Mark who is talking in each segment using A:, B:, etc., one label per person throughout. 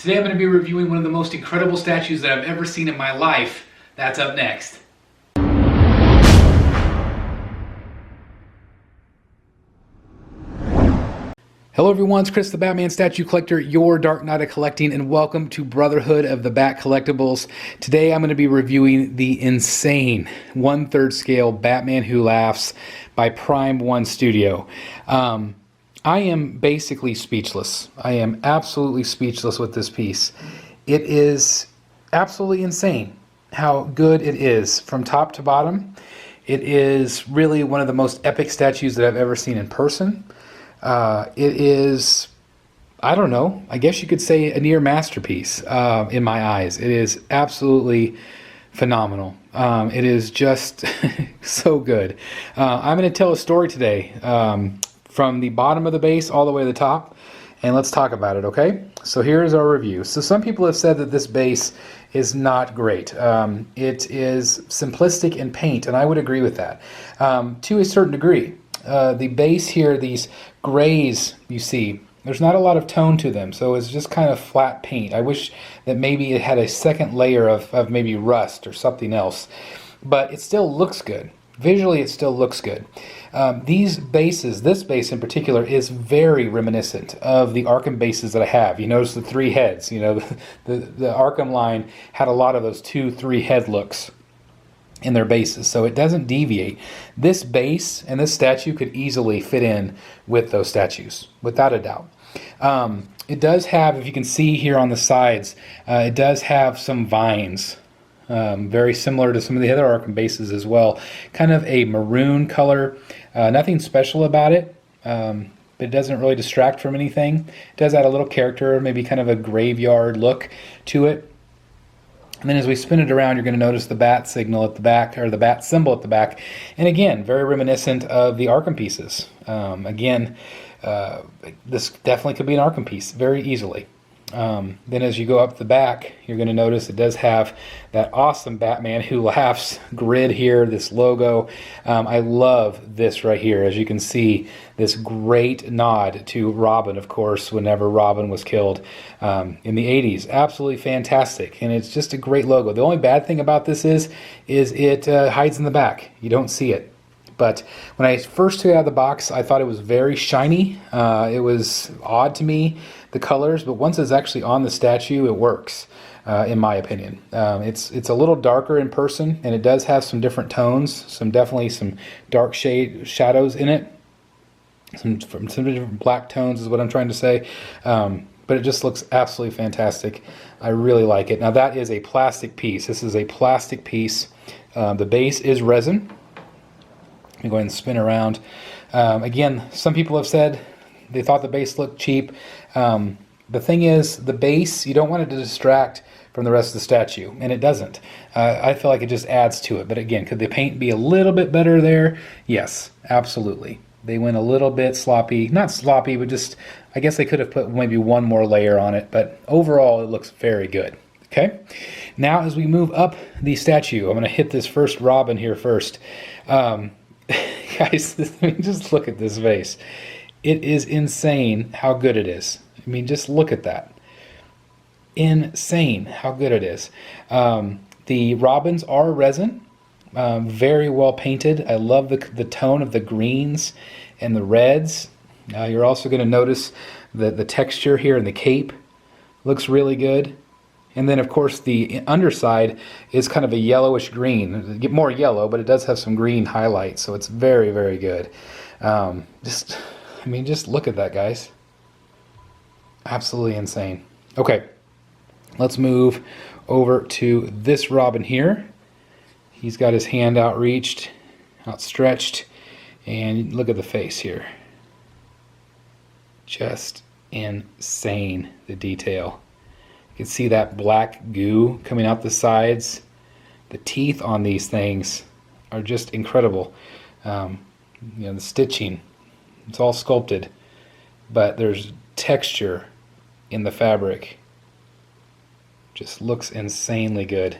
A: Today I'm going to be reviewing one of the most incredible statues that I've ever seen in my life. That's up next. Hello everyone, it's Chris the Batman Statue Collector, your Dark Knight of Collecting, and welcome to Brotherhood of the Bat Collectibles. Today I'm going to be reviewing the insane 1/3 scale Batman Who Laughs by Prime One Studio. I am basically speechless. I am absolutely speechless with this piece. It is absolutely insane how good it is from top to bottom. It is really one of the most epic statues that I've ever seen in person. It is, I don't know, I guess you could say a near masterpiece in my eyes. It is absolutely phenomenal. It is just so good. I'm going to tell a story today from the bottom of the base all the way to the top, and let's talk about it, okay? So here's our review. So some people have said that this base is not great. It is simplistic in paint, and I would agree with that to a certain degree. The base here, these grays you see, there's not a lot of tone to them, so it's just kind of flat paint. I wish that maybe it had a second layer of maybe rust or something else, but it still looks good. Visually it still looks good. These bases, this base in particular, is very reminiscent of the Arkham bases that I have. You notice the three heads. You know, the Arkham line had a lot of those 2-3 head looks in their bases, so it doesn't deviate. This base and this statue could easily fit in with those statues, without a doubt. It does have, if you can see here on the sides, it does have some vines, very similar to some of the other Arkham bases as well. Kind of a maroon color, nothing special about it, but it doesn't really distract from anything. It does add a little character, maybe kind of a graveyard look to it. And then as we spin it around, you're going to notice the bat signal at the back, or the bat symbol at the back. And again, very reminiscent of the Arkham pieces. This definitely could be an Arkham piece, very easily. Then as you go up the back, you're going to notice it does have that awesome Batman Who Laughs grid here, this logo. I love this right here. As you can see, this great nod to Robin, of course, whenever Robin was killed in the 80s. Absolutely fantastic, and it's just a great logo. The only bad thing about this is it hides in the back. You don't see it. But when I first took it out of the box, I thought it was very shiny. It was odd to me, the colors, but once it's actually on the statue, it works, in my opinion. It's a little darker in person, and it does have some different tones, definitely some dark shadows in it. Some different black tones is what I'm trying to say. But it just looks absolutely fantastic. I really like it. Now that is a plastic piece. This is a plastic piece. The base is resin. Let me go ahead and spin around. Again, some people have said they thought the base looked cheap. The thing is, the base, you don't want it to distract from the rest of the statue, and it doesn't. I feel like it just adds to it. But again, could the paint be a little bit better there? Yes, absolutely. They went a little bit sloppy. Not sloppy, but just, I guess they could have put maybe one more layer on it. But overall, it looks very good. Okay? Now, as we move up the statue, I'm going to hit this first Robin here first. Guys, I mean, just look at this vase. It is insane how good it is. I mean, just look at that. Insane how good it is. The Robins are resin, very well painted. I love the tone of the greens and the reds. You're also going to notice the texture here in the cape looks really good. And then, of course, the underside is kind of a yellowish green. Get more yellow, but it does have some green highlights, so it's very, very good. Just look at that, guys. Absolutely insane. Okay, let's move over to this Robin here. He's got his hand outstretched, and look at the face here. Just insane, the detail. You can see that black goo coming out the sides. The teeth on these things are just incredible. You know, the stitching, it's all sculpted, but there's texture in the fabric. Just looks insanely good.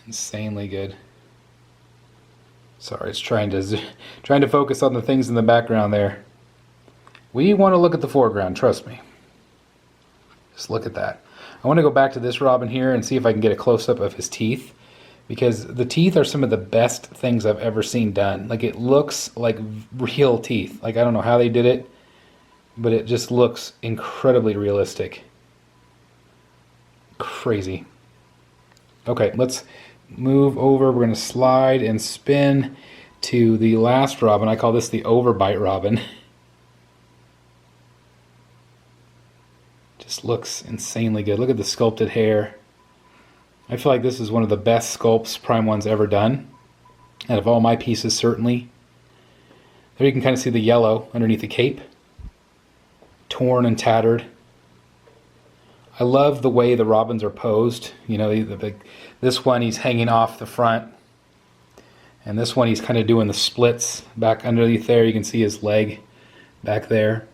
A: Insanely good. Sorry, it's trying to focus on the things in the background there. We want to look at the foreground, trust me. Just look at that. I want to go back to this robin here and see if I can get a close-up of his teeth, because the teeth are some of the best things I've ever seen done. Like, it looks like real teeth. Like, I don't know how they did it, but it just looks incredibly realistic. Crazy. Okay, let's move over. We're going to slide and spin to the last robin. I call this the overbite robin. Just looks insanely good. Look at the sculpted hair. I feel like this is one of the best sculpts Prime One's ever done. Out of all my pieces, certainly. There you can kind of see the yellow underneath the cape. Torn and tattered. I love the way the robins are posed. You know, this one he's hanging off the front. And this one he's kind of doing the splits back underneath there. You can see his leg back there.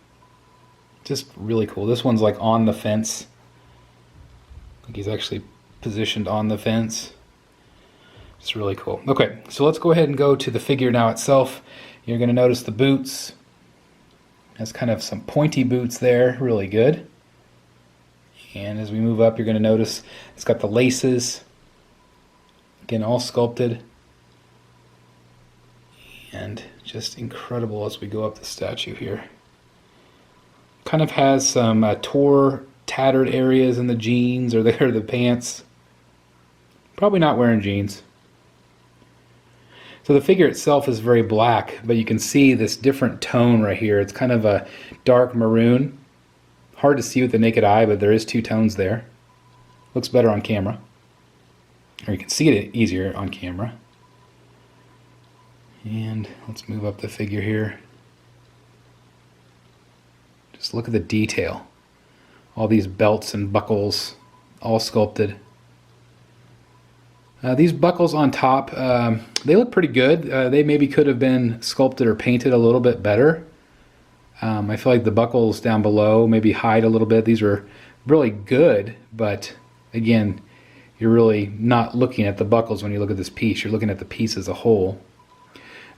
A: Just really cool. This one's like on the fence. I think he's actually positioned on the fence. It's really cool. Okay, so let's go ahead and go to the figure now itself. You're going to notice the boots. Has kind of some pointy boots there. Really good. And as we move up, you're going to notice it's got the laces. Again, all sculpted. And just incredible as we go up the statue here. Kind of has some tattered areas in the jeans or the pants. Probably not wearing jeans. So the figure itself is very black, but you can see this different tone right here. It's kind of a dark maroon. Hard to see with the naked eye, but there is two tones there. Looks better on camera. Or you can see it easier on camera. And let's move up the figure here. Just look at the detail. All these belts and buckles, all sculpted. These buckles on top, they look pretty good. They maybe could have been sculpted or painted a little bit better. I feel like the buckles down below maybe hide a little bit. These are really good, but again, you're really not looking at the buckles when you look at this piece. You're looking at the piece as a whole.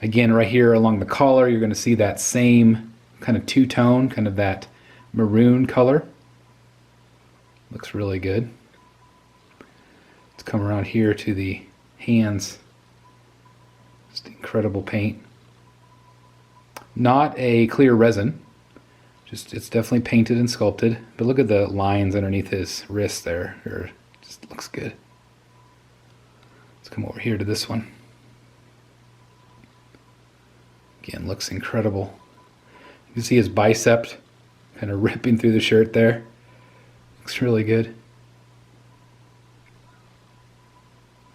A: Again, right here along the collar, you're going to see that same kind of two-tone, kind of that maroon color. Looks really good. Let's come around here to the hands. Just incredible paint. Not a clear resin. Just it's definitely painted and sculpted. But look at the lines underneath his wrist there. It just looks good. Let's come over here to this one. Again, looks incredible. You can see his bicep kind of ripping through the shirt there. Looks really good.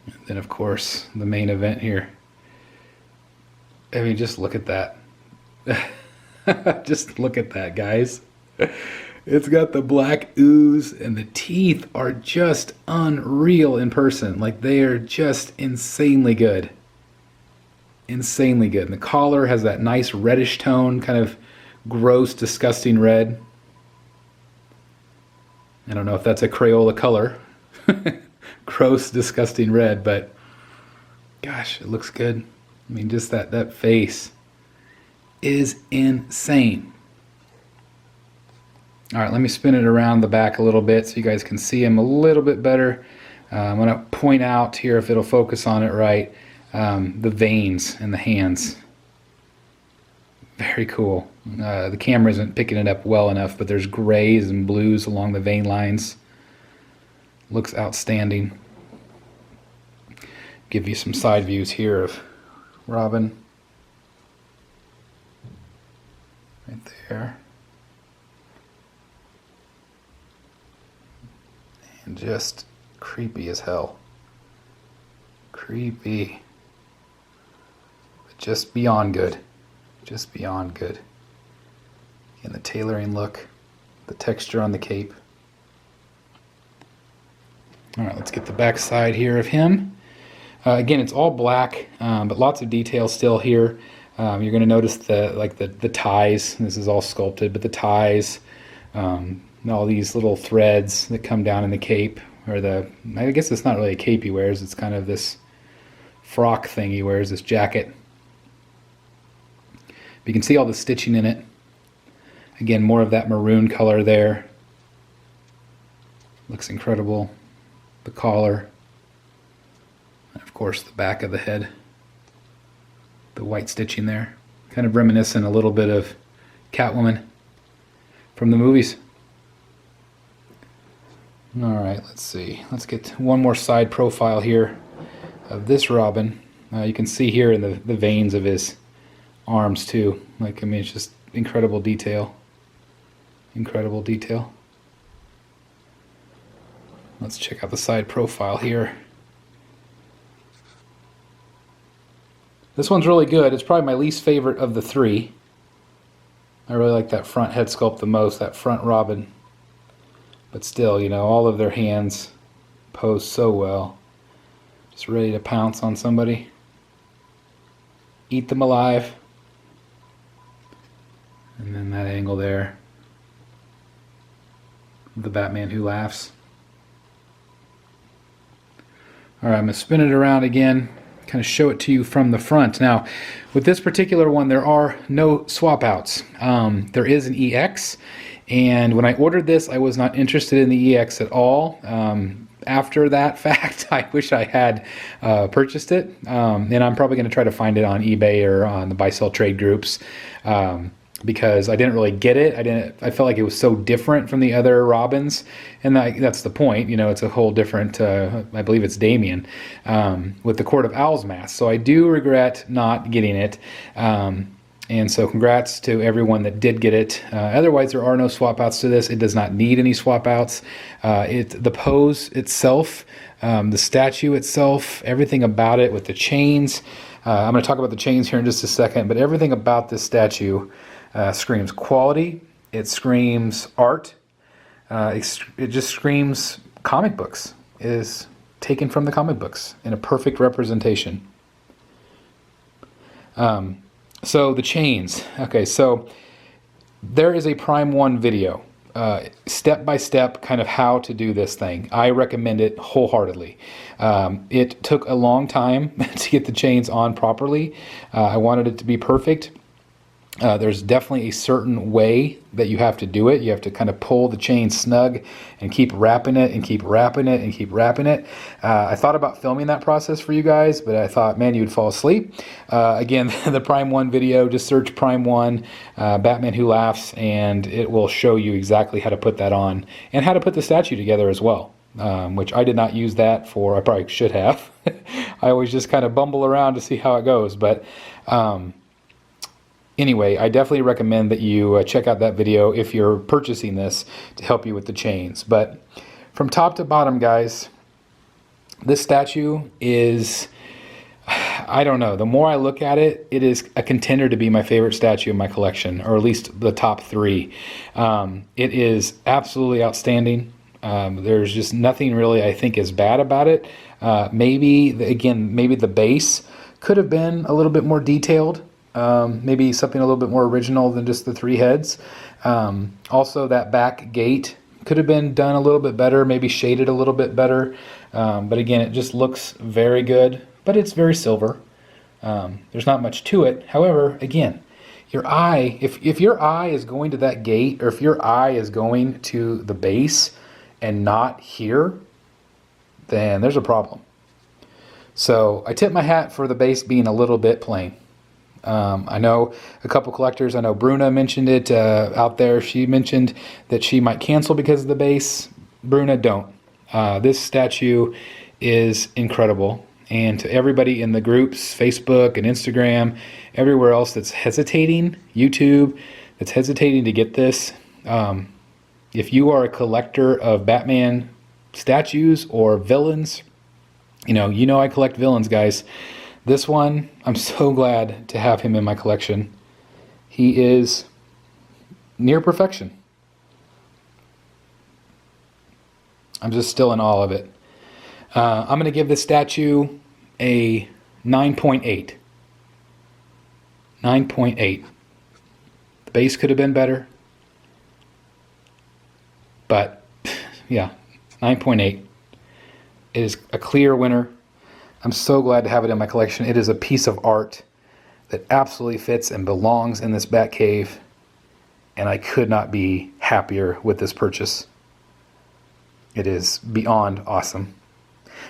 A: And then, of course, the main event here. I mean, just look at that. Just look at that, guys. It's got the black ooze, and the teeth are just unreal in person. Like, they are just insanely good. Insanely good. And the collar has that nice reddish tone, kind of gross, disgusting red. I don't know if that's a Crayola color. Gross, disgusting red, but gosh, it looks good. I mean, just that face is insane. All right, let me spin it around the back a little bit so you guys can see him a little bit better. I'm going to point out here, if it'll focus on it right, the veins in the hands. Very cool. The camera isn't picking it up well enough, but there's grays and blues along the vein lines. Looks outstanding. Give you some side views here of Robin. Right there. And just creepy as hell. Creepy. But just beyond good. Just beyond good. And the tailoring look, the texture on the cape. All right, let's get the back side here of him. Again, it's all black, but lots of detail still here. You're going to notice the ties. This is all sculpted, but the ties, all these little threads that come down in the cape, or I guess it's not really a cape he wears. It's kind of this frock thing he wears, this jacket. But you can see all the stitching in it. Again, more of that maroon color there. Looks incredible. The collar. And of course the back of the head. The white stitching there. Kind of reminiscent a little bit of Catwoman from the movies. Alright, let's see. Let's get one more side profile here of this Robin. You can see here in the veins of his arms too. Like, I mean, it's just incredible detail. Incredible detail. Let's check out the side profile here. This one's really good. It's probably my least favorite of the three. I really like that front head sculpt the most, that front Robin. But still, you know, all of their hands pose so well. Just ready to pounce on somebody. Eat them alive. And then that angle there. The Batman who laughs. Alright, I'm going to spin it around again. Kind of show it to you from the front. Now, with this particular one, there are no swap outs. There is an EX. And when I ordered this, I was not interested in the EX at all. After that fact, I wish I had purchased it. And I'm probably going to try to find it on eBay or on the buy-sell trade groups. Because I didn't really get it. I felt like it was so different from the other Robins, and that's the point. You know, it's a whole different. I believe it's Damien with the Court of Owls mask. So I do regret not getting it. And so congrats to everyone that did get it. Otherwise, there are no swap outs to this. It does not need any swap outs. The pose itself, the statue itself, everything about it with the chains. I'm going to talk about the chains here in just a second, but everything about this statue screams quality. It screams art. It just screams comic books. It is taken from the comic books in a perfect representation. So the chains. Okay, so there is a Prime 1 video, step by step, kind of how to do this thing. I recommend it wholeheartedly. It took a long time to get the chains on properly. I wanted it to be perfect. There's definitely a certain way that you have to do it. You have to kind of pull the chain snug and keep wrapping it and keep wrapping it and keep wrapping it. I thought about filming that process for you guys, but I thought, man, you'd fall asleep. Again, the Prime 1 video, just search Prime 1, Batman Who Laughs, and it will show you exactly how to put that on and how to put the statue together as well. Which I did not use that for. I probably should have. I always just kind of bumble around to see how it goes, but anyway, I definitely recommend that you check out that video if you're purchasing this to help you with the chains. But from top to bottom, guys, this statue is, I don't know, the more I look at it, it is a contender to be my favorite statue in my collection, or at least the top three. It is absolutely outstanding. There's just nothing really I think is bad about it. Maybe the base could have been a little bit more detailed. Maybe something a little bit more original than just the three heads. Also, that back gate could have been done a little bit better, maybe shaded a little bit better. But again, it just looks very good, but it's very silver. There's not much to it. However, again, your eye, if your eye is going to that gate, or if your eye is going to the base and not here, then there's a problem. So I tip my hat for the base being a little bit plain. I know a couple collectors, I know Bruna mentioned it out there. She mentioned that she might cancel because of the base. Bruna, don't. This statue is incredible. And to everybody in the groups, Facebook and Instagram, everywhere else that's hesitating, YouTube, that's hesitating to get this, if you are a collector of Batman statues or villains, you know I collect villains, guys. This one, I'm so glad to have him in my collection. He is near perfection. I'm just still in awe of it. I'm going to give this statue a 9.8. 9.8. The base could have been better. But, yeah, 9.8. It is a clear winner. I'm so glad to have it in my collection. It is a piece of art that absolutely fits and belongs in this Batcave, and I could not be happier with this purchase. It is beyond awesome.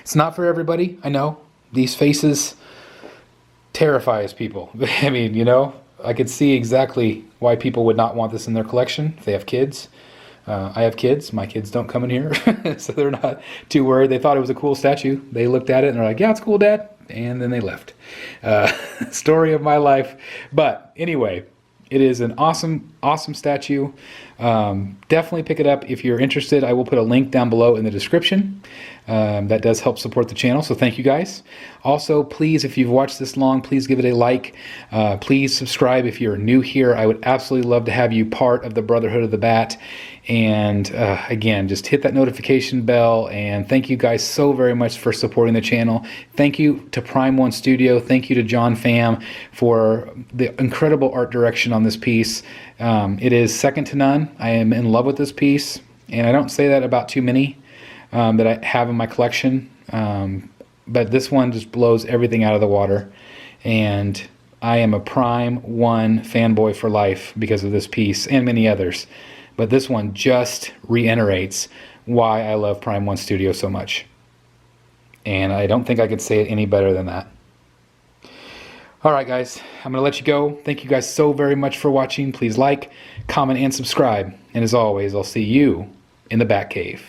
A: It's not for everybody, I know. These faces terrifies people. I mean, you know, I could see exactly why people would not want this in their collection if they have kids. I have kids. My kids don't come in here, so they're not too worried. They thought it was a cool statue. They looked at it and they're like, yeah, it's cool, Dad. And then they left. Story of my life. But anyway, it is an awesome, awesome statue. Definitely pick it up if you're interested. I will put a link down below in the description. That does help support the channel, so thank you guys. Also, please, if you've watched this long, please give it a like. Please subscribe if you're new here. I would absolutely love to have you part of the Brotherhood of the Bat. And again, just hit that notification bell, and thank you guys so very much for supporting the channel. Thank you to Prime One Studio. Thank you to John Pham for the incredible art direction on this piece. It is second to none. I am in love with this piece, and I don't say that about too many that I have in my collection, but this one just blows everything out of the water, and I am a Prime One fanboy for life because of this piece and many others. But this one just reiterates why I love Prime One Studio so much. And I don't think I could say it any better than that. All right, guys, I'm going to let you go. Thank you guys so very much for watching. Please like, comment, and subscribe. And as always, I'll see you in the Batcave.